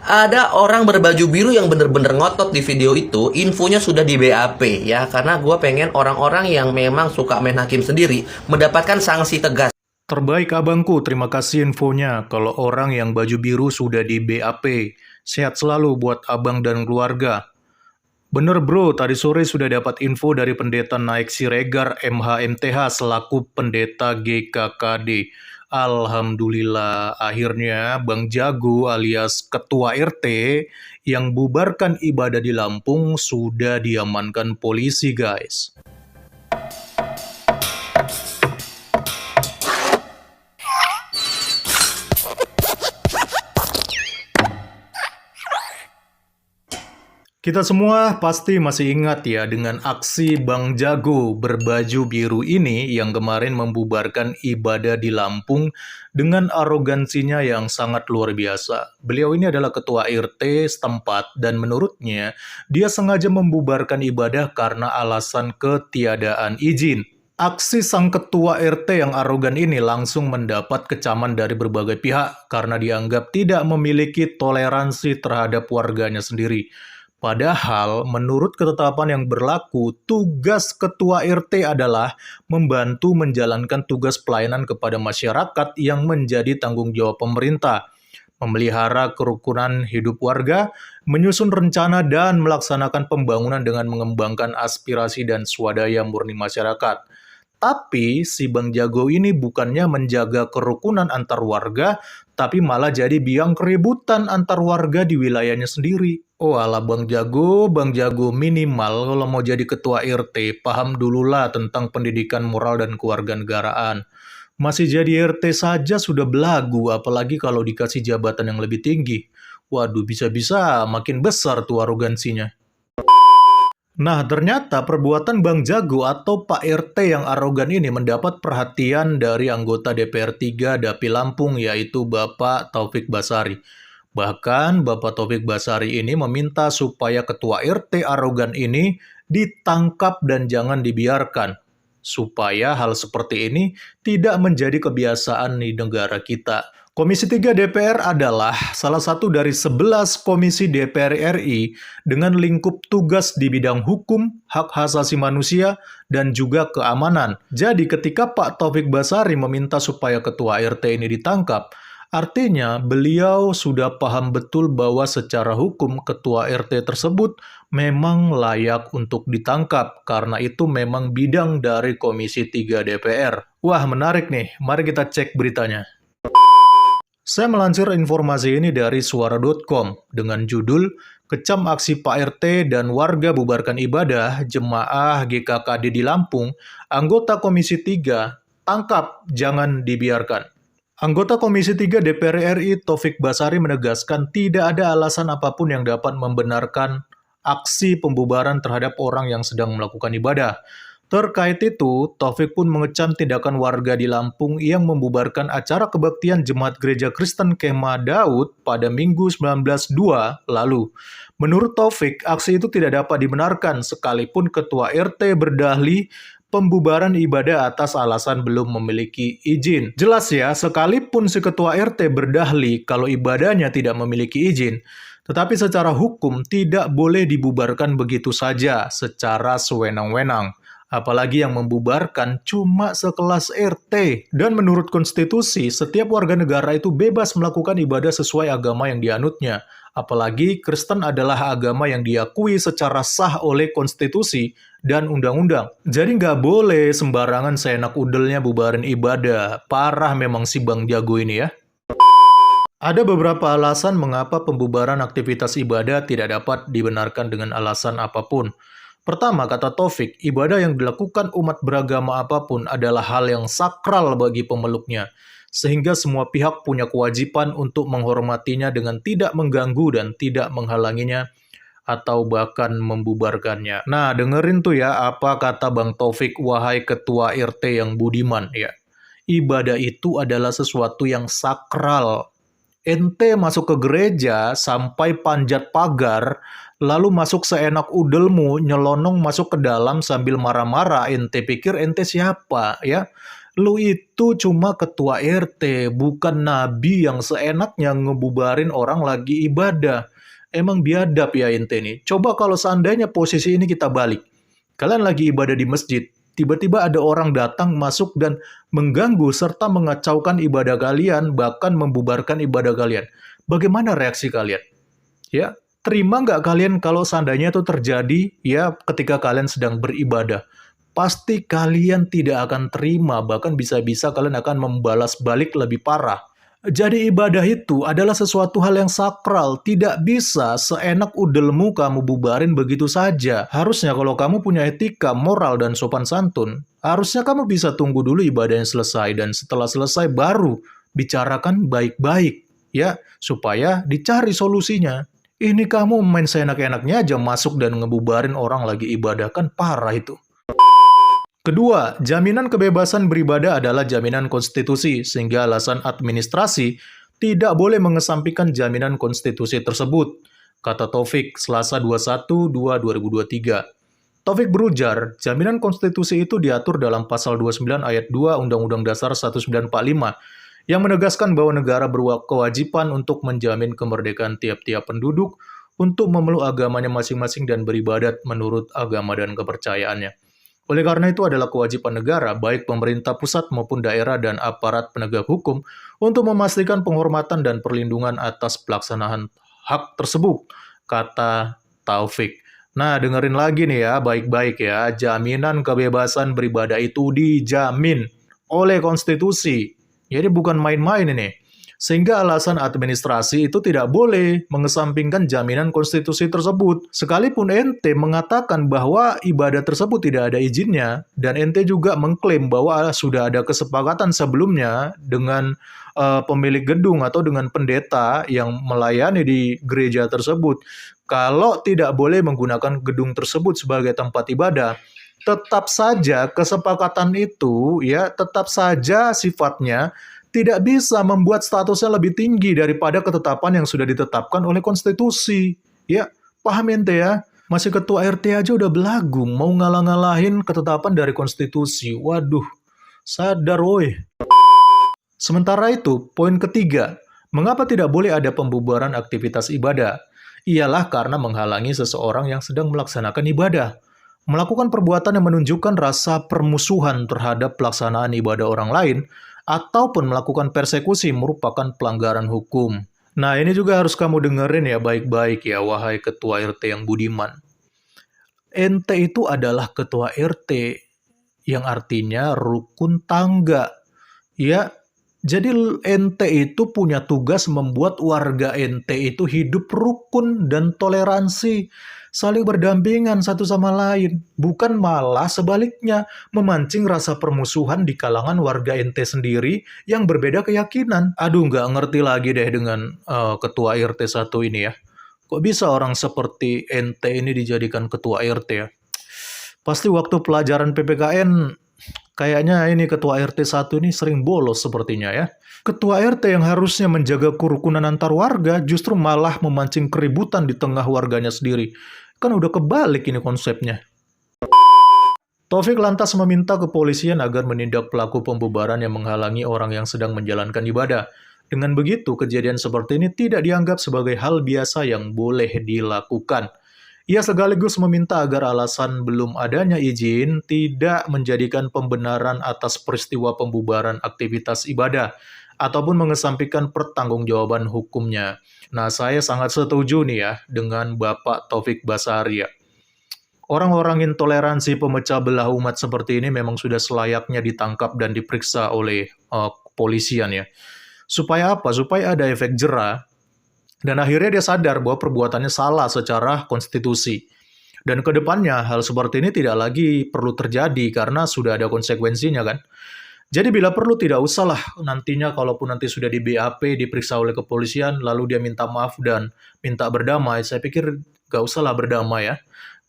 Ada orang berbaju biru yang bener-bener ngotot di video itu, infonya sudah di BAP ya, karena gue pengen orang-orang yang memang suka main hakim sendiri mendapatkan sanksi tegas. Terbaik abangku, terima kasih infonya. Kalau orang yang baju biru sudah di BAP, sehat selalu buat abang dan keluarga. Bener bro, tadi sore sudah dapat info dari Pendeta Naik Siregar MHMTH selaku Pendeta GKKD. Alhamdulillah, akhirnya Bang Jago alias Ketua RT yang bubarkan ibadah di Lampung sudah diamankan polisi guys. Kita semua pasti masih ingat ya dengan aksi Bang Jago berbaju biru ini yang kemarin membubarkan ibadah di Lampung dengan arogansinya yang sangat luar biasa. Beliau ini adalah ketua RT setempat dan menurutnya dia sengaja membubarkan ibadah karena alasan ketiadaan izin. Aksi sang ketua RT yang arogan ini langsung mendapat kecaman dari berbagai pihak karena dianggap tidak memiliki toleransi terhadap warganya sendiri. Padahal, menurut ketetapan yang berlaku, tugas ketua RT adalah membantu menjalankan tugas pelayanan kepada masyarakat yang menjadi tanggung jawab pemerintah, memelihara kerukunan hidup warga, menyusun rencana dan melaksanakan pembangunan dengan mengembangkan aspirasi dan swadaya murni masyarakat. Tapi si Bang Jago ini bukannya menjaga kerukunan antar warga, tapi malah jadi biang keributan antar warga di wilayahnya sendiri. Oh ala Bang Jago minimal kalau mau jadi ketua RT, paham dululah tentang pendidikan moral dan kewarganegaraan. Masih jadi RT saja sudah belagu, apalagi kalau dikasih jabatan yang lebih tinggi. Waduh, bisa-bisa makin besar tuh arogansinya. Nah, ternyata perbuatan Bang Jago atau Pak RT yang arogan ini mendapat perhatian dari anggota DPR 3 Dapil Lampung, yaitu Bapak Taufik Basari. Bahkan, Bapak Taufik Basari ini meminta supaya ketua RT arogan ini ditangkap dan jangan dibiarkan, supaya hal seperti ini tidak menjadi kebiasaan di negara kita. Komisi 3 DPR adalah salah satu dari 11 komisi DPR RI dengan lingkup tugas di bidang hukum, hak asasi manusia, dan juga keamanan. Jadi ketika Pak Taufik Basari meminta supaya ketua RT ini ditangkap, artinya beliau sudah paham betul bahwa secara hukum ketua RT tersebut memang layak untuk ditangkap, karena itu memang bidang dari Komisi 3 DPR. Wah menarik nih, mari kita cek beritanya. Saya melansir informasi ini dari suara.com dengan judul Kecam Aksi Pak RT dan Warga Bubarkan Ibadah Jemaah GKKD di Lampung, Anggota Komisi 3, Tangkap Jangan Dibiarkan. Anggota Komisi 3 DPR RI Taufik Basari menegaskan tidak ada alasan apapun yang dapat membenarkan aksi pembubaran terhadap orang yang sedang melakukan ibadah. Terkait itu, Taufik pun mengecam tindakan warga di Lampung yang membubarkan acara kebaktian Jemaat Gereja Kristen Kemah Daud pada Minggu 19.2 lalu. Menurut Taufik, aksi itu tidak dapat dibenarkan sekalipun Ketua RT berdahli pembubaran ibadah atas alasan belum memiliki izin. Jelas ya, sekalipun si Ketua RT berdahli kalau ibadahnya tidak memiliki izin, tetapi secara hukum tidak boleh dibubarkan begitu saja secara sewenang-wenang. Apalagi yang membubarkan cuma sekelas RT. Dan menurut konstitusi, setiap warga negara itu bebas melakukan ibadah sesuai agama yang dianutnya. Apalagi Kristen adalah agama yang diakui secara sah oleh konstitusi dan undang-undang. Jadi nggak boleh sembarangan seenak udelnya bubarin ibadah. Parah memang si Bang Jago ini ya. Ada beberapa alasan mengapa pembubaran aktivitas ibadah tidak dapat dibenarkan dengan alasan apapun. Pertama, kata Taufik, ibadah yang dilakukan umat beragama apapun adalah hal yang sakral bagi pemeluknya, sehingga semua pihak punya kewajiban untuk menghormatinya dengan tidak mengganggu dan tidak menghalanginya atau bahkan membubarkannya. Nah, dengerin tuh ya apa kata Bang Taufik, wahai ketua RT yang budiman ya. Ibadah itu adalah sesuatu yang sakral. Ente masuk ke gereja sampai panjat pagar, lalu masuk seenak udelmu, nyelonong masuk ke dalam sambil marah-marah, ente pikir ente siapa, ya? Lu itu cuma ketua RT, bukan nabi yang seenaknya ngebubarin orang lagi ibadah. Emang biadab ya ente nih. Coba kalau seandainya posisi ini kita balik. Kalian lagi ibadah di masjid, tiba-tiba ada orang datang masuk dan mengganggu serta mengacaukan ibadah kalian, bahkan membubarkan ibadah kalian. Bagaimana reaksi kalian? Ya, terima nggak kalian kalau seandainya itu terjadi ya ketika kalian sedang beribadah? Pasti kalian tidak akan terima, bahkan bisa-bisa kalian akan membalas balik lebih parah. Jadi ibadah itu adalah sesuatu hal yang sakral, tidak bisa seenak udelmu kamu bubarin begitu saja. Harusnya kalau kamu punya etika, moral, dan sopan santun, harusnya kamu bisa tunggu dulu ibadahnya selesai, dan setelah selesai baru bicarakan baik-baik, ya, supaya dicari solusinya. Ini kamu main seenak-enaknya aja masuk dan ngebubarin orang lagi ibadah, kan parah itu. Kedua, jaminan kebebasan beribadah adalah jaminan konstitusi, sehingga alasan administrasi tidak boleh mengesampingkan jaminan konstitusi tersebut, kata Taufik, Selasa 21/2/2023. Taufik berujar, jaminan konstitusi itu diatur dalam pasal 29 ayat 2 Undang-Undang Dasar 1945, yang menegaskan bahwa negara berkewajiban untuk menjamin kemerdekaan tiap-tiap penduduk untuk memeluk agamanya masing-masing dan beribadat menurut agama dan kepercayaannya. Oleh karena itu adalah kewajiban negara, baik pemerintah pusat maupun daerah dan aparat penegak hukum, untuk memastikan penghormatan dan perlindungan atas pelaksanaan hak tersebut, kata Taufik. Nah, dengerin lagi nih ya, baik-baik ya, jaminan kebebasan beribadah itu dijamin oleh konstitusi. Jadi bukan main-main ini. Sehingga alasan administrasi itu tidak boleh mengesampingkan jaminan konstitusi tersebut. Sekalipun ente mengatakan bahwa ibadah tersebut tidak ada izinnya, dan ente juga mengklaim bahwa sudah ada kesepakatan sebelumnya dengan pemilik gedung atau dengan pendeta yang melayani di gereja tersebut, kalau tidak boleh menggunakan gedung tersebut sebagai tempat ibadah, tetap saja kesepakatan itu ya tetap saja sifatnya tidak bisa membuat statusnya lebih tinggi daripada ketetapan yang sudah ditetapkan oleh konstitusi. Ya, paham ente ya? Masih ketua RT aja udah belagu, mau ngalah-ngalahin ketetapan dari konstitusi. Waduh, sadar woi. Sementara itu, poin ketiga, mengapa tidak boleh ada pembubaran aktivitas ibadah? Ialah karena menghalangi seseorang yang sedang melaksanakan ibadah. Melakukan perbuatan yang menunjukkan rasa permusuhan terhadap pelaksanaan ibadah orang lain, ataupun melakukan persekusi merupakan pelanggaran hukum. Nah, ini juga harus kamu dengerin ya baik-baik ya, wahai ketua RT yang budiman. Ente itu adalah ketua RT, yang artinya rukun tangga. Ya, jadi ente itu punya tugas membuat warga ente itu hidup rukun dan toleransi, saling berdampingan satu sama lain, bukan malah sebaliknya memancing rasa permusuhan di kalangan warga ente sendiri yang berbeda keyakinan. Aduh, nggak ngerti lagi deh dengan ketua RT 1 ini ya. Kok bisa orang seperti ente ini dijadikan ketua RT ya? Pasti waktu pelajaran PPKN kayaknya ini ketua RT 1 ini sering bolos sepertinya ya. Ketua RT yang harusnya menjaga kerukunan antar warga justru malah memancing keributan di tengah warganya sendiri. Kan udah kebalik ini konsepnya. Taufik lantas meminta kepolisian agar menindak pelaku pembubaran yang menghalangi orang yang sedang menjalankan ibadah. Dengan begitu, kejadian seperti ini tidak dianggap sebagai hal biasa yang boleh dilakukan. Ia sekaligus meminta agar alasan belum adanya izin tidak menjadikan pembenaran atas peristiwa pembubaran aktivitas ibadah ataupun mengesampingkan pertanggungjawaban hukumnya. Nah, saya sangat setuju nih ya dengan Bapak Taufik Basari ya. Orang-orang intoleransi pemecah belah umat seperti ini memang sudah selayaknya ditangkap dan diperiksa oleh kepolisian ya. Supaya apa? Supaya ada efek jera. Dan akhirnya dia sadar bahwa perbuatannya salah secara konstitusi. Dan ke depannya hal seperti ini tidak lagi perlu terjadi karena sudah ada konsekuensinya kan. Jadi bila perlu tidak usahlah nantinya kalaupun nanti sudah di BAP diperiksa oleh kepolisian lalu dia minta maaf dan minta berdamai. Saya pikir gak usahlah berdamai ya.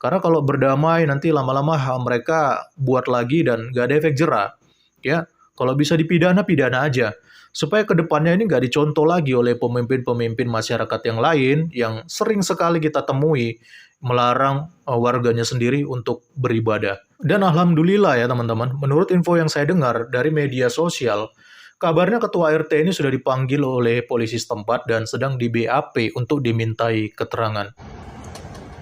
Karena kalau berdamai nanti lama-lama mereka buat lagi dan gak ada efek jera. Ya, kalau bisa dipidana, pidana aja. Supaya kedepannya ini nggak dicontoh lagi oleh pemimpin-pemimpin masyarakat yang lain yang sering sekali kita temui melarang warganya sendiri untuk beribadah. Dan alhamdulillah ya teman-teman, menurut info yang saya dengar dari media sosial, kabarnya ketua RT ini sudah dipanggil oleh polisi setempat dan sedang di BAP untuk dimintai keterangan.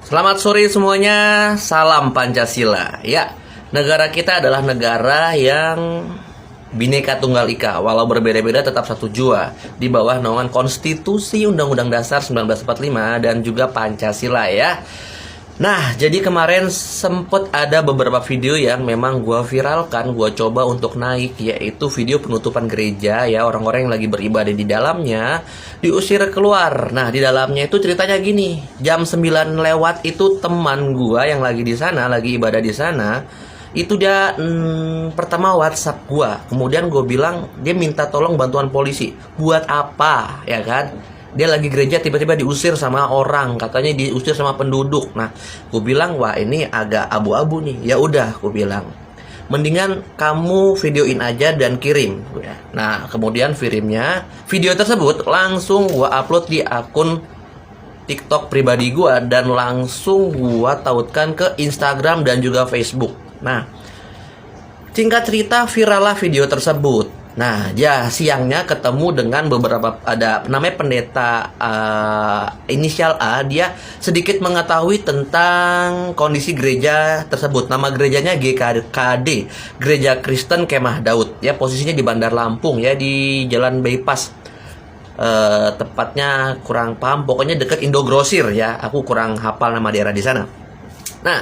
Selamat sore semuanya, salam Pancasila. Ya, negara kita adalah negara yang Bhinneka Tunggal Ika, walau berbeda-beda tetap satu jua di bawah naungan Konstitusi Undang-Undang Dasar 1945 dan juga Pancasila ya. Nah, jadi kemarin sempet ada beberapa video yang memang gua viralkan, gua coba untuk naik, yaitu video penutupan gereja ya, orang-orang yang lagi beribadah di dalamnya diusir keluar. Nah, di dalamnya itu ceritanya gini, jam 9 lewat itu teman gua yang lagi di sana, lagi ibadah di sana, itu dia pertama WhatsApp gua, kemudian gue bilang dia minta tolong bantuan polisi. Buat apa ya kan? Dia lagi gereja tiba-tiba diusir sama orang, katanya diusir sama penduduk. Nah, gue bilang wah ini agak abu-abu nih. Ya udah, gue bilang mendingan kamu videoin aja dan kirim. Nah, kemudian video tersebut langsung gue upload di akun TikTok pribadi gue dan langsung gue tautkan ke Instagram dan juga Facebook. Nah, singkat cerita virallah video tersebut. Nah, ya siangnya ketemu dengan beberapa, ada namanya pendeta inisial A, dia sedikit mengetahui tentang kondisi gereja tersebut. Nama gerejanya GKD, Gereja Kristen Kemah Daud. Ya, posisinya di Bandar Lampung ya, di Jalan Bypass. Tepatnya kurang paham, pokoknya dekat Indogrosir ya. Aku kurang hafal nama daerah di sana. Nah,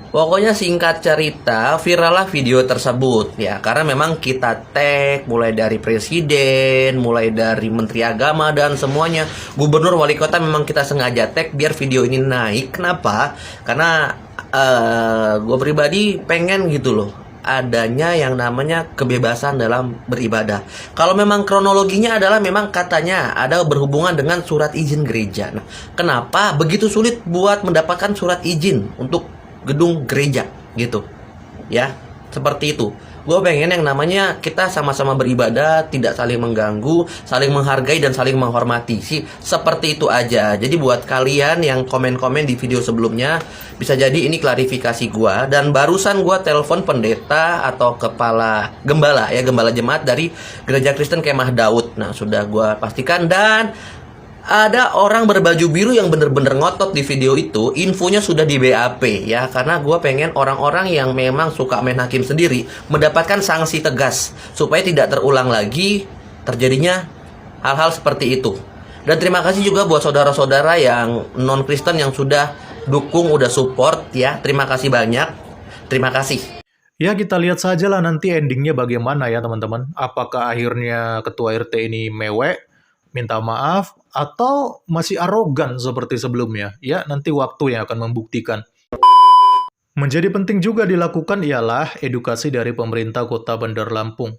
pokoknya singkat cerita, virallah video tersebut ya, karena memang kita tag mulai dari presiden, mulai dari menteri agama dan semuanya, gubernur, wali kota, memang kita sengaja tag biar video ini naik. Kenapa? Karena gue pribadi pengen gitu loh, adanya yang namanya kebebasan dalam beribadah. Kalau memang kronologinya adalah memang katanya ada berhubungan dengan surat izin gereja. Nah, kenapa begitu sulit buat mendapatkan surat izin untuk gedung gereja gitu ya, seperti itu. Gue pengen yang namanya kita sama-sama beribadah, tidak saling mengganggu, saling menghargai dan saling menghormati sih, seperti itu aja. Jadi buat kalian yang komen-komen di video sebelumnya, bisa jadi ini klarifikasi gue. Dan barusan gue telepon pendeta atau kepala gembala ya, gembala jemaat dari Gereja Kristen Kemah Daud. Nah, sudah gue pastikan, dan ada orang berbaju biru yang bener-bener ngotot di video itu, infonya sudah di BAP ya, karena gue pengen orang-orang yang memang suka main hakim sendiri mendapatkan sanksi tegas supaya tidak terulang lagi terjadinya hal-hal seperti itu. Dan terima kasih juga buat saudara-saudara yang non-Kristen yang sudah dukung, udah support ya, terima kasih banyak, terima kasih. Ya, kita lihat sajalah nanti endingnya bagaimana ya teman-teman. Apakah akhirnya ketua RT ini mewek, minta maaf, atau masih arogan seperti sebelumnya? Ya, nanti waktu yang akan membuktikan. Menjadi penting juga dilakukan ialah edukasi dari pemerintah Kota Bandar Lampung.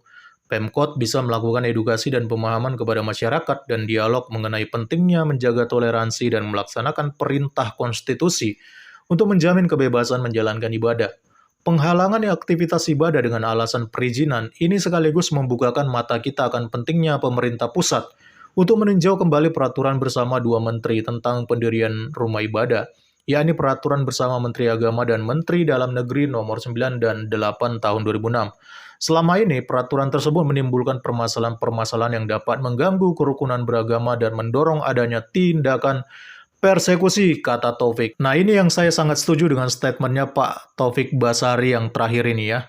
Pemkot bisa melakukan edukasi dan pemahaman kepada masyarakat dan dialog mengenai pentingnya menjaga toleransi dan melaksanakan perintah konstitusi untuk menjamin kebebasan menjalankan ibadah. Penghalangan aktivitas ibadah dengan alasan perizinan ini sekaligus membukakan mata kita akan pentingnya pemerintah pusat untuk meninjau kembali peraturan bersama dua menteri tentang pendirian rumah ibadah, yakni Peraturan Bersama Menteri Agama dan Menteri Dalam Negeri Nomor 9 dan 8 Tahun 2006. Selama ini, peraturan tersebut menimbulkan permasalahan-permasalahan yang dapat mengganggu kerukunan beragama dan mendorong adanya tindakan persekusi, kata Taufik. Nah, ini yang saya sangat setuju dengan statementnya Pak Taufik Basari yang terakhir ini ya.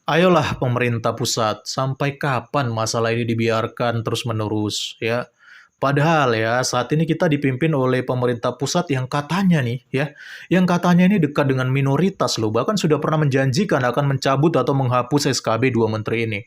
Ayolah pemerintah pusat, sampai kapan masalah ini dibiarkan terus-menerus ya? Padahal ya, saat ini kita dipimpin oleh pemerintah pusat yang katanya nih ya, yang katanya ini dekat dengan minoritas loh, bahkan sudah pernah menjanjikan akan mencabut atau menghapus SKB 2 menteri ini.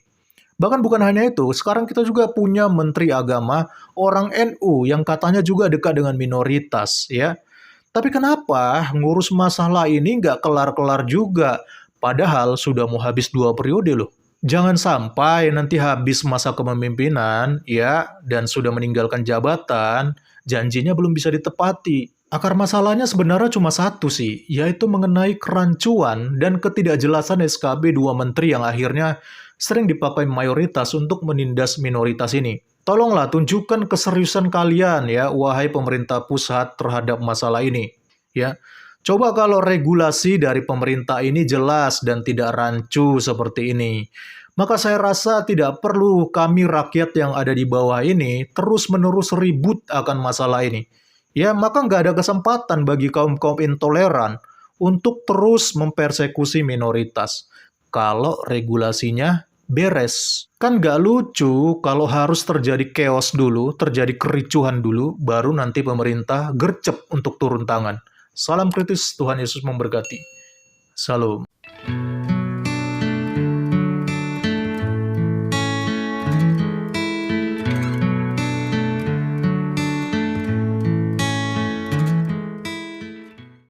Bahkan bukan hanya itu, sekarang kita juga punya menteri agama, orang NU yang katanya juga dekat dengan minoritas ya. Tapi kenapa ngurus masalah ini nggak kelar-kelar juga? Padahal sudah mau habis 2 periode loh. Jangan sampai nanti habis masa kepemimpinan ya, dan sudah meninggalkan jabatan, janjinya belum bisa ditepati. Akar masalahnya sebenarnya cuma satu sih, yaitu mengenai kerancuan dan ketidakjelasan SKB 2 menteri yang akhirnya sering dipakai mayoritas untuk menindas minoritas ini. Tolonglah tunjukkan keseriusan kalian ya, wahai pemerintah pusat terhadap masalah ini. Ya, Coba kalau regulasi dari pemerintah ini jelas dan tidak rancu seperti ini, maka saya rasa tidak perlu kami rakyat yang ada di bawah ini terus-menerus ribut akan masalah ini. Ya, maka nggak ada kesempatan bagi kaum-kaum intoleran untuk terus mempersekusi minoritas. Kalau regulasinya beres. Kan nggak lucu kalau harus terjadi chaos dulu, terjadi kericuhan dulu, baru nanti pemerintah gercep untuk turun tangan. Salam kritis, Tuhan Yesus memberkati. Salam.